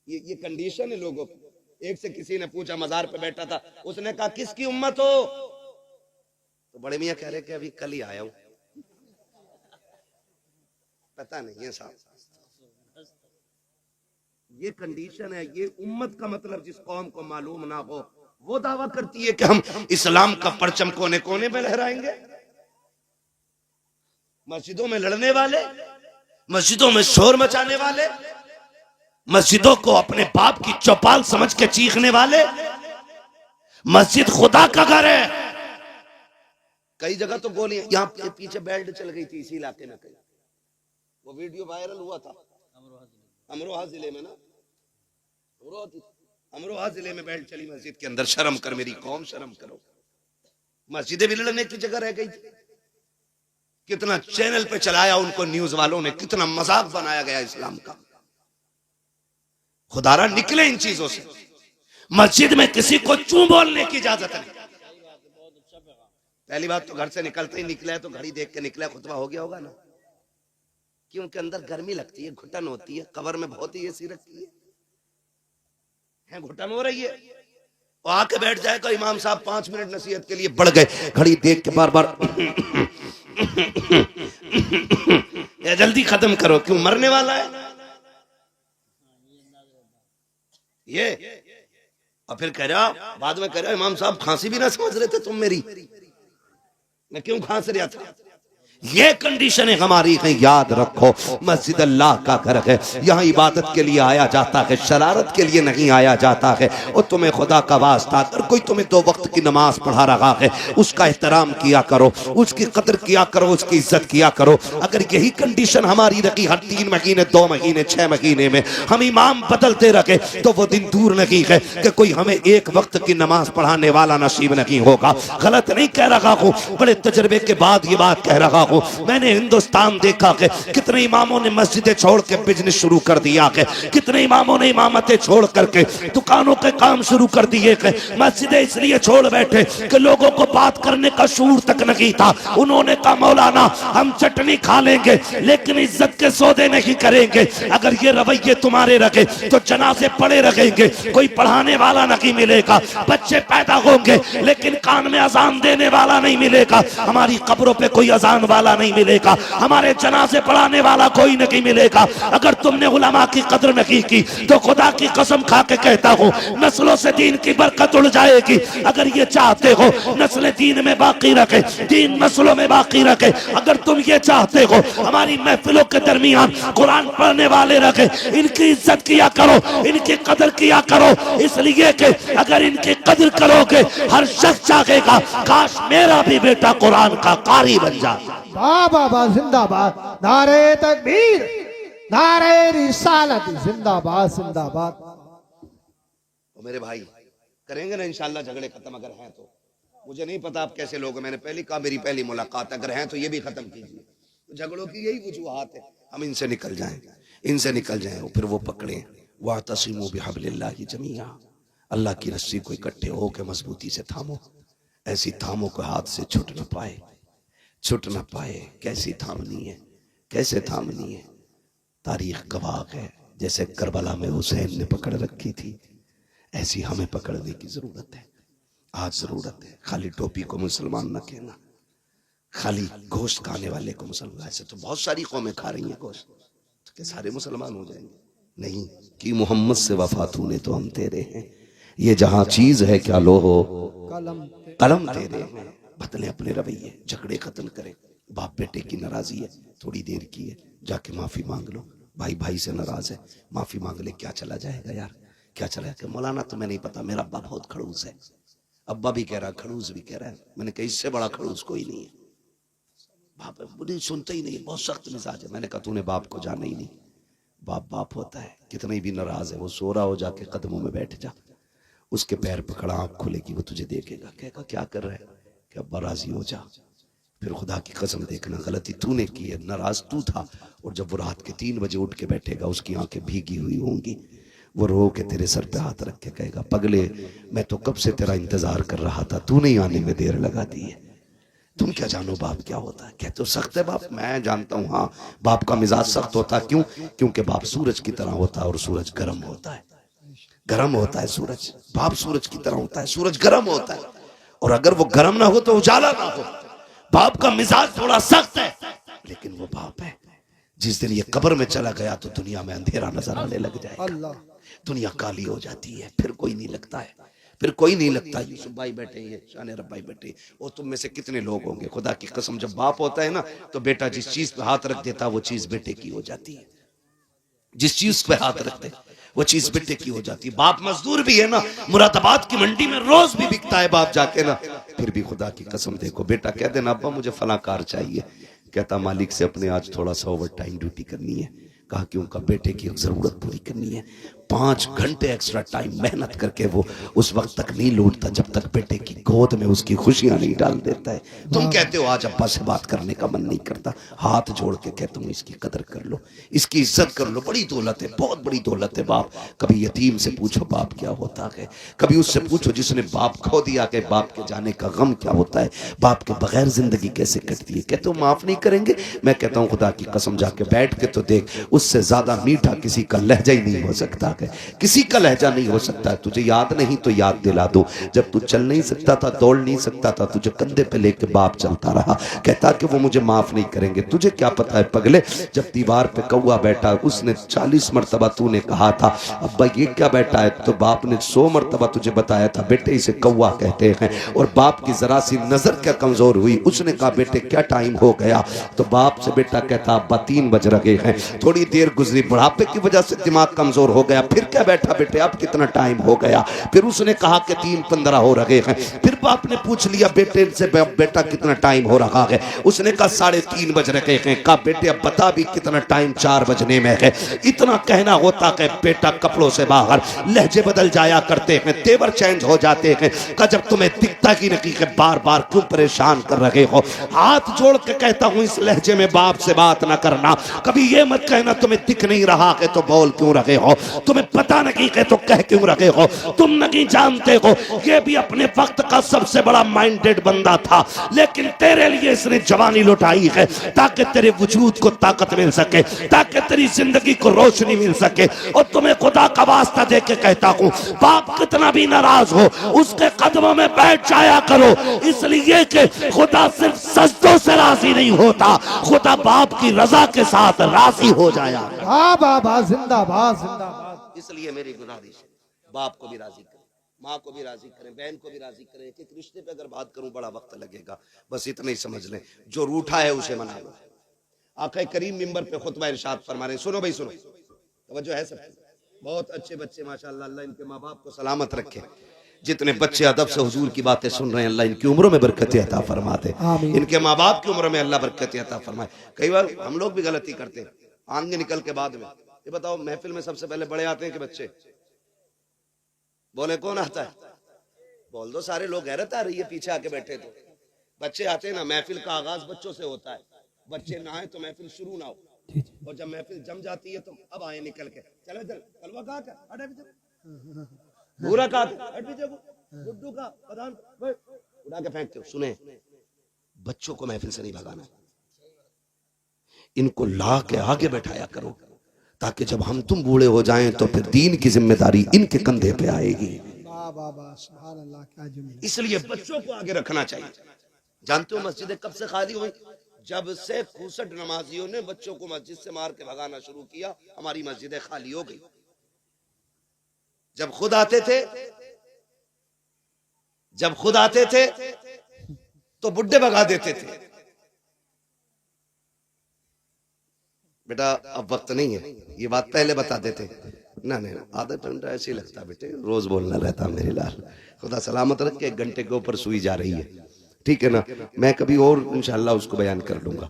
ये कंडीशन है लोगों की। एक से किसी ने पूछा, मजार पे बैठा था, उसने कहा किसकी उम्मत हो? तो बड़े मियाँ कह रहे कि अभी कल ही आया हूं, पता नहीं है साहब। ये कंडीशन है। ये उम्मत का मतलब जिस कौम को मालूम ना हो वो दावा करती है कि हम इस्लाम का परचम कोने कोने में लहराएंगे। मस्जिदों में लड़ने वाले, मस्जिदों में शोर मचाने वाले, मस्जिदों को अपने बाप की चौपाल समझ के चीखने वाले, मस्जिद खुदा का घर है। कई जगह तो गोलियां, यहाँ पे पीछे बेल्ट चल गई थी इसी इलाके में, कहीं वो वीडियो वायरल हुआ था अमरोहा जिले में ना, अमरोहा जिले में बेल्ट चली मस्जिद के अंदर। शर्म कर मेरी कौम, शर्म करो। मस्जिदें भी लड़ने की जगह रह गई थी। कितना चैनल पे चलाया उनको न्यूज वालों ने, कितना मजाक बनाया गया इस्लाम का। खुदारा निकले इन चीजों से। मस्जिद में किसी को चूं बोलने की इजाजत नहीं। पहली बात तो घर से निकलते ही निकला है तो घड़ी देख के निकला, खुतबा हो गया होगा ना, क्योंकि अंदर गर्मी लगती है, घुटन होती है, कब्र में बहुत ही एसी रखी है, घुटन हो रही है, और आके बैठ जाएगा इमाम साहब 5 मिनट नसीहत के लिए, बढ़ गए, घड़ी देख के बार बार या जल्दी खत्म करो, क्यों मरने वाला है ये। और फिर कह रहा, बाद में कह रहा, इमाम साहब खांसी भी ना समझ रहे थे तुम मेरी, मैं क्यों खांस रहा था। ये कंडीशन हमारी है, याद रखो। मस्जिद अल्लाह का घर है, यहाँ इबादत के लिए आया जाता है, शरारत के लिए नहीं आया जाता है। और तुम्हें खुदा का वास्ता, अगर कोई तुम्हें 2 वक्त की नमाज पढ़ा रहा है उसका एहतराम किया करो, उसकी कदर किया करो, उसकी इज्जत किया करो। अगर यही कंडीशन हमारी रखी, हर 3 महीने 2 महीने 6 महीने में हम इमाम बदलते रखे, तो वो दिन दूर नहीं है कि कोई हमें 1 वक्त की नमाज पढ़ाने वाला नसीब नहीं होगा। गलत नहीं कह रहा हूँ, बड़े तजर्बे के बाद ये बात कह रहा हूँ। मैंने हिंदुस्तान देखा कि कितने इमामों ने मस्जिदें छोड़ के बिजनेस शुरू कर दिया है, कितने इमामों ने इमामतें छोड़ करके दुकानों के काम शुरू कर दिए हैं। मस्जिदें इसलिए छोड़ बैठे कि लोगों को बात करने का शूर तक नहीं था। उन्होंने कहा मौलाना हम चटनी खा लेंगे लेकिन इज्जत के सौदे नहीं करेंगे। अगर ये रवैये तुम्हारे रखे तो जनाजे पड़े रहेंगे, कोई पढ़ाने वाला नहीं मिलेगा, बच्चे पैदा होंगे लेकिन कान में अजान देने वाला नहीं मिलेगा, हमारी कब्रों पे कोई अजान वाला नहीं मिलेगा, हमारे जनाजे पढ़ाने वाला कोई नहीं मिलेगा। अगर तुमने उलमा की कदर नहीं की तो खुदा की कसम खा के कहता हूँ नस्लों से दीन की बरकत उड़ जाएगी। अगर ये चाहते हो नस्लें दीन में बाकी रखे, दीन नस्लों में बाकी रखे, अगर तुम ये चाहते हो हमारी महफिलों के दरमियान कुरान पढ़ने वाले रखे, इनकी इज्जत किया करो, इनकी कदर किया करो, इसलिए कि अगर इनकी कदर करोगे हर शख्स चाहेगा काश मेरा भी बेटा कुरान का कारी बन जाए। बाबा जिंदाबाद, नारे तकबीर, नारे रिसालत, जिंदाबाद जिंदाबाद। तो मेरे भाई करेंगे ना इंशाल्लाह झगड़े खत्म, अगर हैं तो। मुझे नहीं पता आप कैसे लोग, मैंने पहले कहा मेरी पहली मुलाकात, अगर हैं तो ये भी खत्म कीजिए। तो झगड़ों की यही वजूहात है, हम इनसे निकल जाएं, इनसे निकल जाएं, और फिर वो पकड़े वातसिमू बिहब्लिल्लाहि जमीआ, अल्लाह की रस्सी को इकट्ठे होकर मजबूती से थामो, ऐसी थामो को हाथ से छूट न पाए, छूट न पाए। कैसी थामनी है, कैसे थामनी है, तारीख गवाह है। जैसे करबला में हुसैन ने पकड़ रखी थी, ऐसी हमें पकड़ने की जरूरत है, आज जरूरत है। खाली टोपी को मुसलमान न कहना, खाली गोश्त खाने वाले को मुसलमान, ऐसे तो बहुत सारी कौमें खा रही हैं गोश्त, तो क्या सारे मुसलमान हो जाएंगे? नहीं, कि मोहम्मद से वफा तूने तो हम तेरे हैं, ये जहां चीज है क्या लो हो कलम तेरे हैं। बदले अपने रवैये, झगड़े खत्म करें। बाप बेटे की नाराजगी है, थोड़ी देर की है, जाके माफी मांग लो। भाई भाई से नाराज है, माफी मांग ले, क्या चला जाएगा यार, क्या चला जाएगा। मौलाना तुम्हें नहीं पता मेरा अब्बा बहुत खड़ूस है, अब्बा भी कह रहा खड़ूस भी कह रहा है। मैंने कहा इससे बड़ा खड़ूस कोई नहीं है। बाप मुझे सुनते ही नहीं, बहुत सख्त मिजाज है। मैंने कहा तूने बाप को जाना ही नहीं, बाप बाप होता है, कितने भी नाराज है वो सो रहा हो, जाके कदमों में बैठ जा, उसके पैर पकड़ा, आंख खुलेगी, वो तुझे देखेगा, कहेगा क्या कर रहा है, कि अब्बा राजी हो जा। फिर खुदा की कसम देखना गलती तूने की है, नाराज तू था। और जब वो रात के 3 बजे उठ के बैठेगा, उसकी आंखें भीगी हुई होंगी, वो रो के तेरे सर पे हाथ रख के कहेगा पगले मैं तो कब से तेरा इंतजार कर रहा था, तूने ही आने में देर लगा दी है। तुम क्या जानो बाप क्या होता है। क्या तो सख्त है बाप, मैं जानता हूँ, हाँ बाप का मिजाज सख्त होता है। क्यों? क्योंकि बाप सूरज की तरह होता है और सूरज गर्म होता है। गर्म होता है सूरज, बाप सूरज की तरह होता है, सूरज गर्म होता है, और अगर वो गर्म ना हो तो उजाला ना हो। बाप का मिजाज थोड़ा सख्त है, लेकिन वो बाप है। जिस दिन ये कब्र में चला गया तो दुनिया में अंधेरा नजर आने लग जाएगा, अल्लाह दुनिया काली हो जाती है, फिर कोई नहीं लगता है, फिर कोई नहीं लगता। यूसुफ भाई बैठे हैं, शान रब भाई बैठे, और तुम में से कितने लोग होंगे, खुदा की कसम, जब बाप होता है ना तो बेटा जिस चीज पे हाथ रख देता वो चीज बेटे की हो जाती है। जिस चीज पे हाथ रखते वो चीज बेटे की हो जाती है। बाप मजदूर भी है ना, मुरादाबाद की मंडी में रोज भी बिकता है बाप जाके ना, फिर भी खुदा की कसम देखो, बेटा कह देना अब्बा मुझे फला कार चाहिए, कहता मालिक से अपने आज थोड़ा सा ओवर टाइम ड्यूटी करनी है। कहा कि उनका बेटे की जरूरत पूरी करनी है। 5 घंटे एक्स्ट्रा टाइम मेहनत करके वो उस वक्त तक नहीं लौटता जब तक बेटे की गोद में उसकी खुशियां नहीं डाल देता है। तुम कहते हो आज अब्बा से बात करने का मन नहीं करता, हाथ जोड़ के कहता हूं इसकी कदर कर लो, इसकी इज्जत कर लो, बड़ी दौलत है, बहुत बड़ी दौलत है बाप। कभी यतीम से पूछो बाप क्या होता है, कभी उससे पूछो जिसने बाप खो दिया कि बाप के जाने का गम क्या होता है, बाप के बगैर जिंदगी कैसे कटती है। कहते हो माफ नहीं करेंगे, मैं कहता हूं खुदा की कसम जाके बैठ के तो देख, उससे ज्यादा मीठा किसी का लहजा ही नहीं हो सकता है, किसी का लहजा नहीं हो सकता है। तुझे याद नहीं तो याद दिला दो, जब तू चल नहीं सकता था, दौड़ नहीं सकता था, तुझे कंधे पे लेके बाप चलता रहा, कहता कि वो मुझे माफ नहीं करेंगे। तुझे क्या पता है पगले, जब दीवार पे कौवा बैठा उसने 40 मरतबा तूने कहा था अब्बा ये क्या बैठा है, तो बाप ने 100 मरतबा तुझे बताया था बेटे इसे कौवा कहते हैं, और बाप की जरा सी नजर क्या कमजोर हुई, उसने कहा बेटे क्या टाइम हो गया, तो बाप से बेटा कहता अब्बा 3 बज रहे हैं। थोड़ी देर गुजरी, बुढ़ापे की वजह से दिमाग कमजोर हो गया, फिर क्या बैठा बेटे अब कितना टाइम हो गया, फिर उसने कहा कि 3:15 हो रहे हैं। फिर बाप ने पूछ लिया बेटे से बेटा कितना टाइम हो रहा है, उसने कहा 3:30 बज रहे हैं। कहा बेटे अब बता भी कितना टाइम, 4 बजने में है। इतना कहना होता है बेटा कपड़ों से बाहर, लहजे बदल जाया करते हैं, तेवर चेंज हो जाते हैं। कहा जब तुम्हें दिखता की नहीं है बार बार क्यों परेशान कर रहे हो, हाथ जोड़ के कहता हूं इस लहजे में बाप से बात ना करना, कभी ये मत कहना तुम्हें दिख नहीं रहा है तो बोल क्यों रहे हो, तुम्हें पता नहीं है तो कह क्यों रहे हो, तुम नहीं जानते हो ये भी अपने वक्त का सबसे बड़ा माइंडेड बंदा था, लेकिन तेरे लिए इसने जवानी लुटाई है ताकि तेरे वजूद को ताकत मिल सके, ताकि तेरी जिंदगी को रोशनी मिल सके। और तुम्हें खुदा का वास्ता दे के कहता हूं बाप कितना भी नाराज हो उसके कदमों में बैठ जाया करो, इसलिए कि खुदा सिर्फ सजदों से राजी नहीं होता, खुदा बाप की रजा के साथ राजी हो जाया। वाह बाबा जिंदाबाद जिंदाबाद। इसलिए मेरी गुजारिश है बाप को भी राजी करें, माँ को भी राजी करें, बहन को भी राजी करें। एक रिश्ते पे अगर बात करूं बड़ा वक्त लगेगा, बस इतना ही समझ लें जो रूठा है उसे मना लो। आका करीम मिंबर पे खुतबा इरशाद फरमा रहे, सुनो भाई सुनो, तवज्जो है सब, बहुत अच्छे बच्चे माशाअल्लाह, अल्लाह इनके माँ बाप को सलामत रखे। जितने बच्चे अदब से हुजूर की बातें सुन रहे हैं अल्लाह इनकी उम्रों में बरकत अता फरमाते, इनके माँ बाप की उम्र में अल्लाह बरकत अता फरमाए। कई बार हम लोग भी गलती करते हैं, आगे निकल के बाद में ये बताओ महफिल में सबसे पहले बड़े आते हैं कि बच्चे? बोले कौन आता है? बोल दो, सारे लोग गैरत आ रही है पीछे आके बैठे तो बच्चे आते हैं ना। महफिल का आगाज बच्चों से होता है, बच्चे ना आए तो महफिल शुरू ना हो, और जब महफिल जम जाती है तो अब आए निकल के, चलो इधर कलवा कहा क्या, हट पीछे, भूरा कहा हट पीछे, गुड्डू का प्रधान उड़ा के फेंकते हो। सुने, बच्चों को महफिल से नहीं भगाना, इनको ला के आगे बैठाया करो ताकि जब हम तुम बूढ़े हो जाएं तो फिर दीन की जिम्मेदारी इनके कंधे पे आएगी। इसलिए बच्चों को आगे रखना चाहिए। जानते हो मस्जिदें कब से खाली हुई? जब से खूसट नमाजियों ने बच्चों को मस्जिद से मार के भगाना शुरू किया, हमारी मस्जिदें खाली हो गई। जब खुद आते थे तो बुड्ढे भगा देते थे। बेटा अब वक्त नहीं है, ये बात पहले बता देते ना, नहीं आदत ऐसे ही लगता बेटे, रोज बोलना रहता मेरे लाल। खुदा सलामत रख के 1 घंटे के ऊपर सुई जा रही है, ठीक है ना। मैं कभी और इंशाल्लाह उसको बयान कर लूंगा,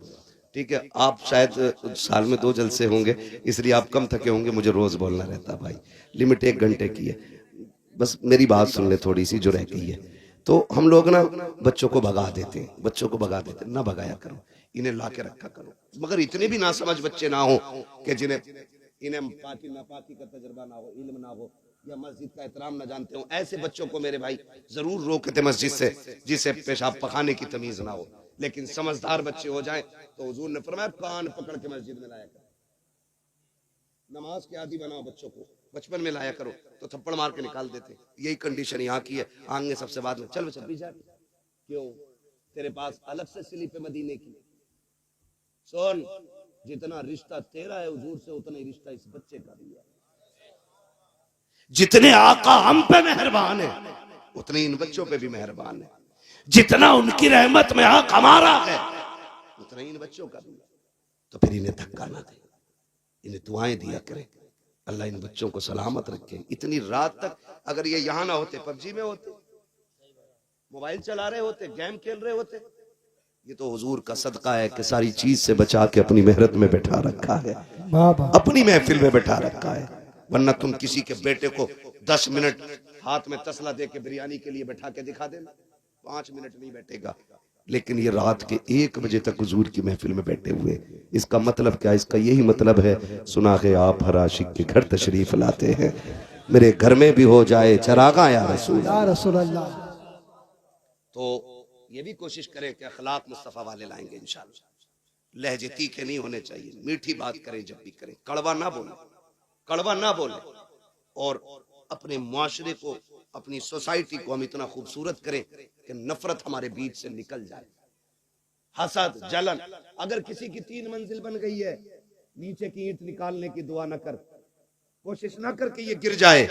ठीक है। आप शायद साल में 2 जलसे होंगे इसलिए आप कम थके होंगे, मुझे रोज बोलना रहता भाई। लिमिट 1 घंटे की है, बस मेरी बात सुन ले थोड़ी सी जो रह गई है। तो हम लोग ना बच्चों को भगा देते हैं, बच्चों को भगा देते हैं, ना भगाया करो, इन्हें ला के रखा करो। मगर इतने भी ना समझ बच्चे ना हो कि जिन्हें इन्हें पाकी नापाकी का तजुर्बा ना हो, इल्म ना हो, या मस्जिद का एहतराम ना जानते हो, ऐसे बच्चों को मेरे भाई जरूर रोकते मस्जिद से, जिसे पेशाब पखाने की तमीज ना हो। लेकिन समझदार बच्चे हो जाएं तो हुजूर ने फरमाया कान पकड़ के मस्जिद में लाया कर। नमाज के आदी बनाओ बच्चों को, बचपन में लाया करो तो थप्पड़ मार के निकाल देते। यही कंडीशन यहाँ की है, आएंगे सबसे बाद में, चल बच्चा पीछे। क्यों? तेरे पास अलग से स्लिप है मदीने की। सुन, जितना रिश्ता तेरा है हुजूर से उतना ही रिश्ता इस बच्चे का भी है। जितने आका हम पे मेहरबान है उतने इन बच्चों पे भी मेहरबान है। जितना उनकी रहमत में हक हमारा है उतना इन बच्चों का भी है। तो फिर इन्हें धक्का ना दे, इन्हें दुआएं दिया करें, अल्लाह इन बच्चों को सलामत रखे। इतनी रात तक अगर ये यहाँ ना होते, पबजी में होते, मोबाइल चला रहे होते, गेम खेल रहे होते। ये तो हुजूर का सदका है कि सारी चीज से बचा के अपनी मेहरत में बैठा रखा है, अपनी महफिल में बैठा रखा है। वरना तुम किसी के बेटे को 10 मिनट हाथ में तसला दे के बिरयानी के लिए बैठा के दिखा देना, 5 मिनट नहीं बैठेगा। लेकिन ये रात के 1 बजे तक हुजूर की महफिल में बैठे हुए, इसका मतलब क्या? इसका यही मतलब है, सुना है आप हर आशिक के घर तशरीफ लाते हैं, मेरे घर में भी हो जाए चरागा या रसूल अल्लाह। तो ये भी कोशिश करें कि अखलाक मुस्तफ़ा वाले लाएंगे इंशाअल्लाह। लहजे तीखे नहीं होने चाहिए, मीठी बात करें जब भी करें, कड़वा ना बोले, कड़वा ना बोले। और अपने मुआशरे को, अपनी सोसाइटी को हम इतना खूबसूरत करें कि नफरत हमारे बीच से निकल जाए। हसद, जलन, अगर किसी की 3 मंजिल बन गई है, नीचे की ईंट निकालने की दुआ न कर, कोशिश ना करके ये गिर जाए।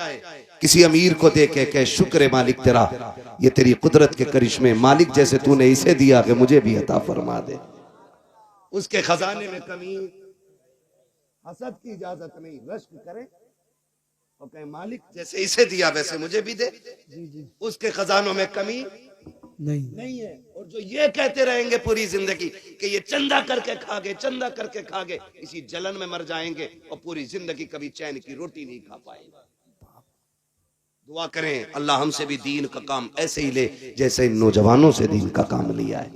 किसी अमीर को देखे कहे शुक्र है मालिक तेरा, ये तेरी कुदरत के करिश्मे, मालिक जैसे तूने इसे दिया कि मुझे भी अता फरमा दे। उसके खजाने में कमी, हसद की इजाजत नहीं, रश्क करें और कहे मालिक जैसे इसे दिया वैसे मुझे भी दे। उसके खजानों में कमी नहीं है। और जो ये कहते रहेंगे पूरी जिंदगी कि ये चंदा करके खा गए, चंदा करके खा गए, इसी जलन में मर जाएंगे और पूरी जिंदगी कभी चैन की रोटी नहीं खा पाएंगे। दुआ करें अल्लाह हमसे भी दीन का काम ऐसे ही ले जैसे इन नौजवानों से दीन का काम लिया है,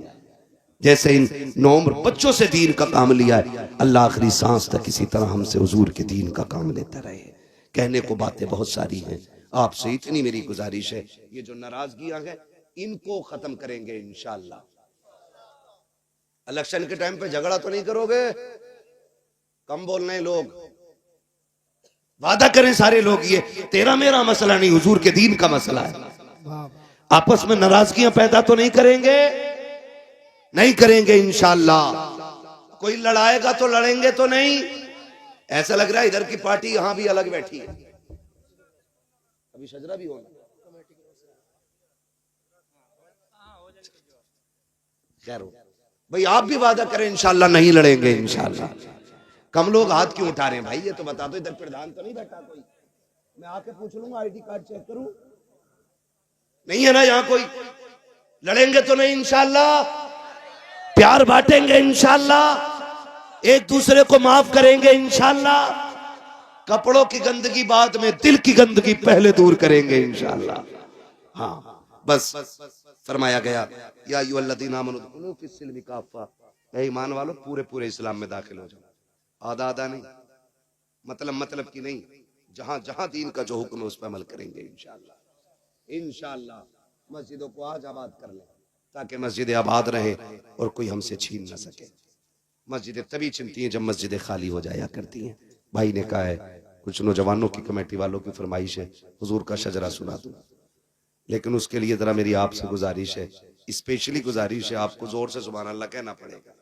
जैसे इन नौउम्र बच्चों से दीन का काम लिया है। अल्लाह आखिरी सांस तक इसी तरह हमसे हुजूर के दीन का काम लेता रहे। कहने को बातें बहुत सारी हैं, आपसे इतनी मेरी गुजारिश है, ये जो नाराजगियां हैं इनको खत्म करेंगे इंशाअल्लाह। इलेक्शन के टाइम पे झगड़ा तो नहीं करोगे, कम बोलना है लोग, वादा करें सारे लोग, ये तेरा मेरा मसला नहीं, हुजूर के दीन का मसला है। आपस में नाराजगियां पैदा तो नहीं करेंगे, नहीं करेंगे इंशाअल्लाह। कोई लड़ाएगा तो लड़ेंगे तो नहीं। ऐसा लग रहा है इधर की पार्टी यहां भी अलग बैठी है, अभी शजरा भी होना। खैर भाई आप भी वादा करें इंशाअल्लाह नहीं लड़ेंगे इंशाअल्लाह। कम लोग हाथ क्यों उठा रहे हैं भाई, ये तो बता दो, इधर प्रधान तो नहीं बैठा कोई? मैं आके पूछ लूंगा, आईडी कार्ड चेक करूं, नहीं है ना यहाँ कोई? लड़ेंगे तो नहीं इंशाअल्लाह, प्यार बांटेंगे इंशाअल्लाह, एक दूसरे को माफ करेंगे इंशाअल्लाह। कपड़ों की गंदगी बाद में, दिल की गंदगी पहले दूर करेंगे इंशाअल्लाह। हाँ बस फरमाया गया या अय्युहल्लज़ीना आमनू उदखुलू फिस्सिल्मि काफ़ा, ऐ ईमान वालों पूरे पूरे इस्लाम में दाखिल हो जाओ। आधा आधा नहीं, मतलब की नहीं, जहां जहां दीन का जो हुक्म है उस पर अमल करेंगे इंशाअल्लाह। इंशाअल्लाह मस्जिदों को आज आबाद कर लें ताकि मस्जिदें आबाद रहे और कोई हमसे छीन न सके। मस्जिदें तभी छिनती हैं जब मस्जिदें खाली हो जाया करती हैं। भाई ने कहा है कुछ नौजवानों की कमेटी वालों की फरमाइश है हुजूर का शजरा सुना दूं, लेकिन उसके लिए जरा मेरी आपसे गुजारिश है, स्पेशली गुजारिश है, आपको जोर से सुभान अल्लाह कहना पड़ेगा।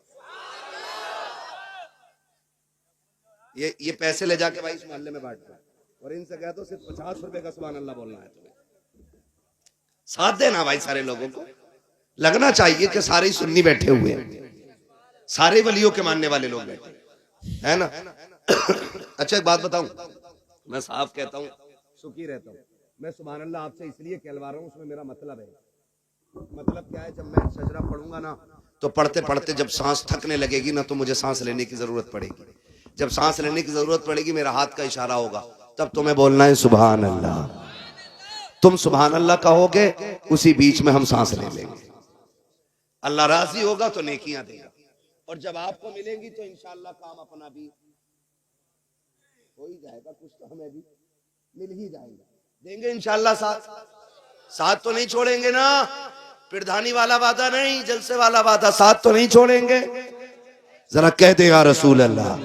ये पैसे ले जाके भाई इस मोहल्ले में बांट दो और इनसे कह दो सिर्फ 50 रुपए का सुभान अल्लाह बोलना है तुम्हें। साथ देना भाई, सारे लोगों को लगना चाहिए कि सारे ही सुन्नी बैठे हुए हैं, सारे वलियों के मानने वाले लोग बैठे है ना। अच्छा एक बात बताऊं, मैं साफ कहता हूं, सुखी रहता हूं। मैं सुभान अल्लाह आपसे इसलिए कहलवा रहा हूं, उसमें मेरा मतलब है। मतलब क्या है, जब मैं सजरा पढ़ूंगा ना तो पढ़ते पढ़ते जब सांस थकने लगेगी ना तो मुझे सांस लेने की जरूरत पड़ेगी। जब सांस लेने की जरूरत पड़ेगी मेरा हाथ का इशारा होगा, तब तुम्हें बोलना है सुभान अल्लाह। तुम सुभान अल्लाह कहोगे, उसी बीच में हम सांस ले लेंगे। अल्लाह राजी होगा तो नेकियां देगा, और जब आपको मिलेंगी तो इंशाअल्लाह काम अपना भी हो ही जाएगा, कुछ तो हमें भी मिल ही जाएगा, देंगे इंशाअल्लाह। साथ तो नहीं छोड़ेंगे ना, प्रधानी वाला वादा नहीं, जलसे वाला वादा, साथ तो नहीं छोड़ेंगे। जरा कह दे या रसूल अल्लाह।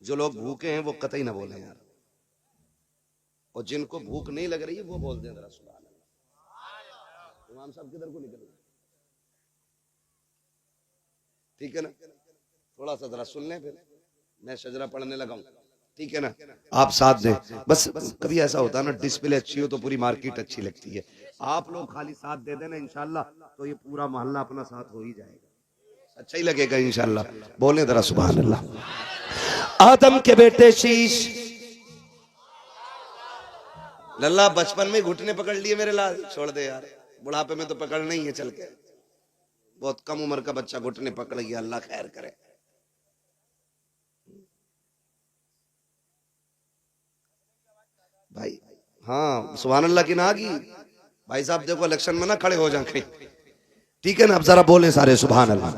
जो लोग भूखे हैं वो कतई ना बोले यार, और जिनको भूख नहीं लग रही है वो बोल दें जरा सुभान अल्लाह। इमाम साहब किधर को निकल गए? ठीक है ना, थोड़ा सा जरा सुन लें, फिर मैं शजरा पढ़ने लगा हूं, ठीक है ना, आप साथ दें बस। कभी ऐसा होता है ना, डिस्प्ले अच्छी हो तो पूरी मार्केट अच्छी लगती है, आप लोग खाली साथ दे देना इंशाल्लाह, तो ये पूरा मोहल्ला अपना साथ हो ही जाएगा, अच्छा ही लगेगा इंशाल्लाह। बोले जरा सुभान अल्लाह। आदम के बेटे शीश, लल्ला बचपन में घुटने पकड़ लिए मेरे लाल, छोड़ दे यार, बुढ़ापे में तो पकड़ नहीं है, चल के बहुत कम उम्र का बच्चा घुटने पकड़ गया, अल्लाह खैर करे। भाई हाँ सुभान अल्लाह की नागी, भाई साहब देखो इलेक्शन में ना खड़े हो जाए कहीं, ठीक है ना, अब जरा बोले सारे सुभान अल्लाह।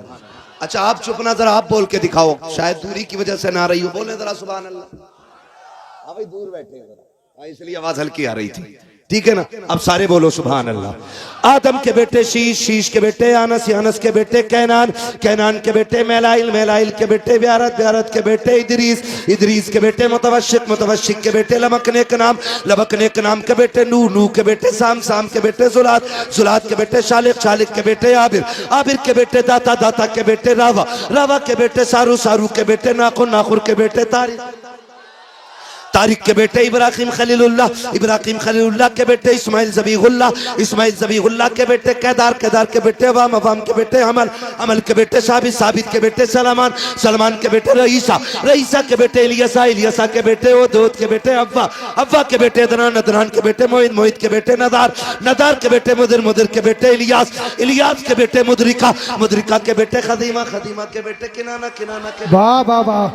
अच्छा आप चुप ना, जरा आप बोल के दिखाओ, शायद दूरी की वजह से ना रही हो, बोले जरा सुभान अल्लाह। हाँ भाई दूर बैठे हैं जरा, इसलिए आवाज हल्की आ रही थी, ठीक है ना, अब सारे बोलो सुभान अल्लाह। आदम के बेटे शीश, शीश के बेटे यानस, यानस के बेटे कैनान, कैनान के बेटे मेलाइल, मेलाइल के बेटे ब्यारत, ब्यारत के बेटे इदरीस, इदरीस के बेटे मुतवशिक, मुतवशिक के बेटे लमकने के नाम, लमकने के नाम के बेटे नूह, नूह के बेटे साम, साम के बेटे जुलात, जुलात के बेटे शालिक, शालिक के बेटे आबिर, आबिर के बेटे दाता, दाता के बेटे रावा, रावा के बेटे सारू, सारू के बेटे नाखुर, नाखुर के बेटे तारिक, तारिक के बेटे इब्राहिम खलीलुल्लाह, इब्राहिम खलीलुल्लाह के बेटे इस्माइल ज़बीहुल्लाह, इस्माइल ज़बीहुल्लाह के बेटे केदार, केदार के बेटे अवाम, अवाम के बेटे अमल, अमल के बेटे साबित, साबित के बेटे सलमान, सलमान के बेटे रईसा, रईसा के बेटे इलियसा, इलियसा के बेटे ओदोद के बेटे अव्वा, अव्वा के बेटे अदनान, अदनान के बेटे मोहित, मोहित के बेटे नदार, नदार के बेटे मुदिर, मुदिर के बेटे इलियास, इलियास के बेटे मुदरिका, मुदरिका के बेटे खदीमा, खदीमा के बेटे किनाना, किनाना के वाह वाह वाह,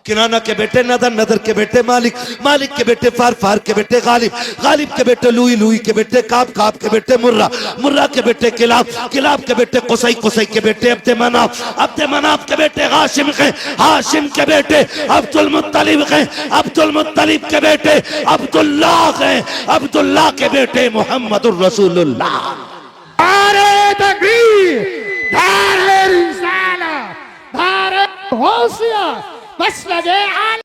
किनाना के बेटे नदर, नदर के बेटे मालिक, मालिक के बेटे फार, फार के बेटे गालिब, गालिब के बेटे लुई, लुई के बेटे काब, काब के बेटे मुर्रा, मुर्रा के बेटे किलाब, किलाब के बेटे कुसै, कुसै के बेटे अब्दे मनाफ, अब्दे मनाफ के बेटे हाशिम के, हाशिम के बेटे अब्दुल मुत्तलिब के, अब्दुल मुत्तलिब के बेटे अब्दुल्लाह के, अब्दुल्लाह के बेटे मोहम्मदुर रसूलुल्लाह। नारे तकबीर, नारे रिसालत, नारे गौसिया, मसलक